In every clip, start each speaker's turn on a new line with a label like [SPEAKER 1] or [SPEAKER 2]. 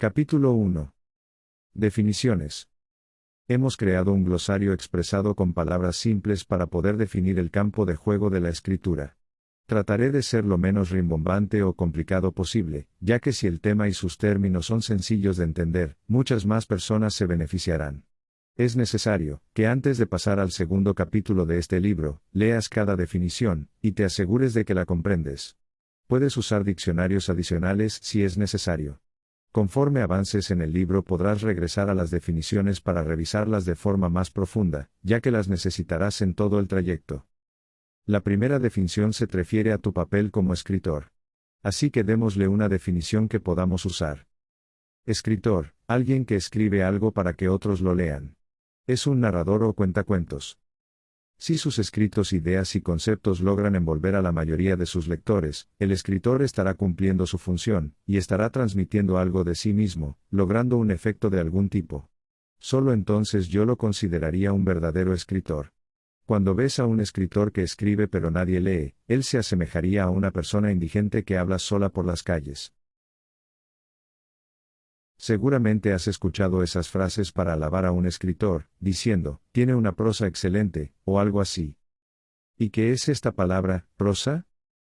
[SPEAKER 1] Capítulo 1. Definiciones. Hemos creado un glosario expresado con palabras simples para poder definir el campo de juego de la escritura. Trataré de ser lo menos rimbombante o complicado posible, ya que si el tema y sus términos son sencillos de entender, muchas más personas se beneficiarán. Es necesario, que antes de pasar al segundo capítulo de este libro, leas cada definición, y te asegures de que la comprendes. Puedes usar diccionarios adicionales si es necesario. Conforme avances en el libro podrás regresar a las definiciones para revisarlas de forma más profunda, ya que las necesitarás en todo el trayecto. La primera definición se refiere a tu papel como escritor. Así que démosle una definición que podamos usar. Escritor, alguien que escribe algo para que otros lo lean. Es un narrador o cuentacuentos. Si sus escritos, ideas y conceptos logran envolver a la mayoría de sus lectores, el escritor estará cumpliendo su función, y estará transmitiendo algo de sí mismo, logrando un efecto de algún tipo. Solo entonces yo lo consideraría un verdadero escritor. Cuando ves a un escritor que escribe pero nadie lee, él se asemejaría a una persona indigente que habla sola por las calles. Seguramente has escuchado esas frases para alabar a un escritor, diciendo, tiene una prosa excelente, o algo así. ¿Y qué es esta palabra, prosa?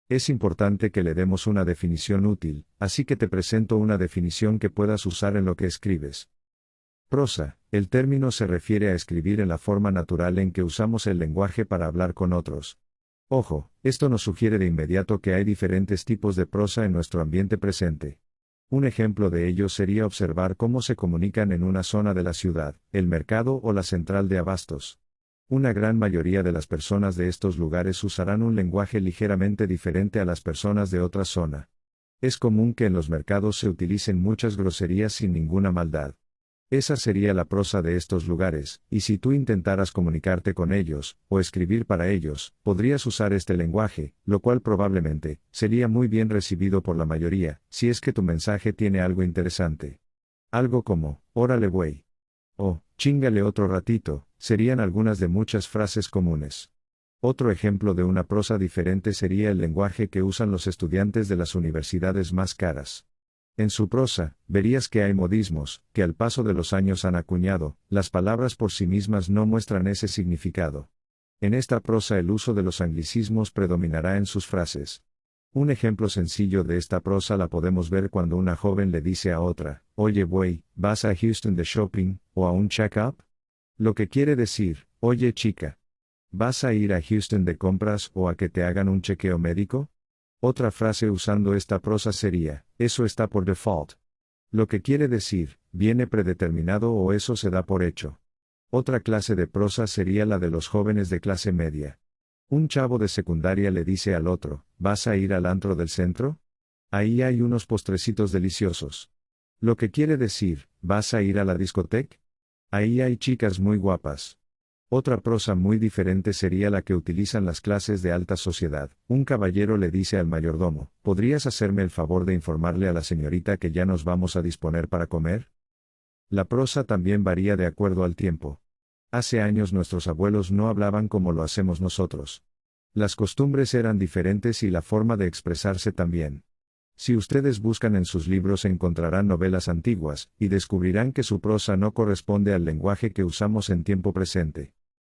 [SPEAKER 1] Es importante que le demos una definición útil, así que te presento una definición que puedas usar en lo que escribes. Prosa, el término se refiere a escribir en la forma natural en que usamos el lenguaje para hablar con otros. Ojo, esto nos sugiere de inmediato que hay diferentes tipos de prosa en nuestro ambiente presente. Un ejemplo de ello sería observar cómo se comunican en una zona de la ciudad, el mercado o la central de abastos. Una gran mayoría de las personas de estos lugares usarán un lenguaje ligeramente diferente a las personas de otra zona. Es común que en los mercados se utilicen muchas groserías sin ninguna maldad. Esa sería la prosa de estos lugares, y si tú intentaras comunicarte con ellos, o escribir para ellos, podrías usar este lenguaje, lo cual probablemente, sería muy bien recibido por la mayoría, si es que tu mensaje tiene algo interesante. Algo como, órale güey. O, chíngale otro ratito, serían algunas de muchas frases comunes. Otro ejemplo de una prosa diferente sería el lenguaje que usan los estudiantes de las universidades más caras. En su prosa, verías que hay modismos, que al paso de los años han acuñado, las palabras por sí mismas no muestran ese significado. En esta prosa el uso de los anglicismos predominará en sus frases. Un ejemplo sencillo de esta prosa la podemos ver cuando una joven le dice a otra, oye güey, ¿vas a Houston de shopping, o a un check-up? Lo que quiere decir, oye chica, ¿vas a ir a Houston de compras o a que te hagan un chequeo médico? Otra frase usando esta prosa sería, eso está por default. Lo que quiere decir, viene predeterminado o eso se da por hecho. Otra clase de prosa sería la de los jóvenes de clase media. Un chavo de secundaria le dice al otro, ¿vas a ir al antro del centro? Ahí hay unos postrecitos deliciosos. Lo que quiere decir, ¿vas a ir a la discoteca? Ahí hay chicas muy guapas. Otra prosa muy diferente sería la que utilizan las clases de alta sociedad. Un caballero le dice al mayordomo, ¿podrías hacerme el favor de informarle a la señorita que ya nos vamos a disponer para comer? La prosa también varía de acuerdo al tiempo. Hace años nuestros abuelos no hablaban como lo hacemos nosotros. Las costumbres eran diferentes y la forma de expresarse también. Si ustedes buscan en sus libros encontrarán novelas antiguas, y descubrirán que su prosa no corresponde al lenguaje que usamos en tiempo presente.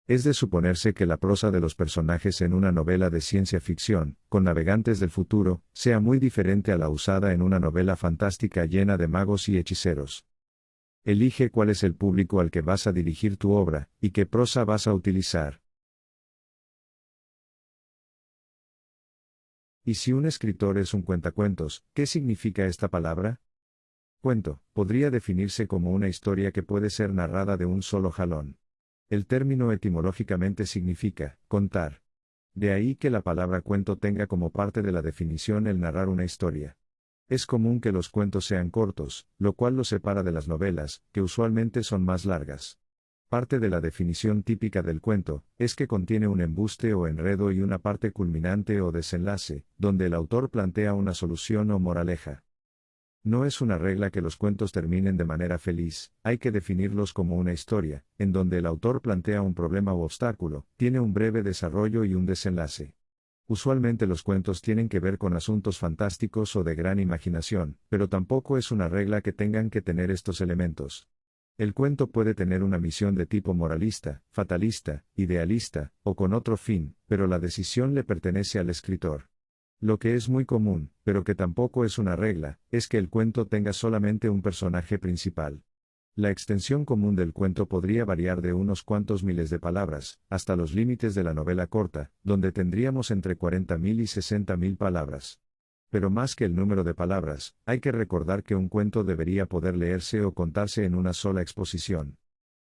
[SPEAKER 1] Es de suponerse que la prosa de los personajes en una novela de ciencia ficción, con navegantes del futuro, sea muy diferente a la usada en una novela fantástica llena de magos y hechiceros. Elige cuál es el público al que vas a dirigir tu obra, y qué prosa vas a utilizar. ¿Y si un escritor es un cuentacuentos, qué significa esta palabra? Cuento, podría definirse como una historia que puede ser narrada de un solo jalón. El término etimológicamente significa, contar. De ahí que la palabra cuento tenga como parte de la definición el narrar una historia. Es común que los cuentos sean cortos, lo cual los separa de las novelas, que usualmente son más largas. Parte de la definición típica del cuento, es que contiene un embuste o enredo y una parte culminante o desenlace, donde el autor plantea una solución o moraleja. No es una regla que los cuentos terminen de manera feliz, hay que definirlos como una historia, en donde el autor plantea un problema u obstáculo, tiene un breve desarrollo y un desenlace. Usualmente los cuentos tienen que ver con asuntos fantásticos o de gran imaginación, pero tampoco es una regla que tengan que tener estos elementos. El cuento puede tener una misión de tipo moralista, fatalista, idealista, o con otro fin, pero la decisión le pertenece al escritor. Lo que es muy común, pero que tampoco es una regla, es que el cuento tenga solamente un personaje principal. La extensión común del cuento podría variar de unos cuantos miles de palabras, hasta los límites de la novela corta, donde tendríamos entre 40.000 y 60.000 palabras. Pero más que el número de palabras, hay que recordar que un cuento debería poder leerse o contarse en una sola exposición.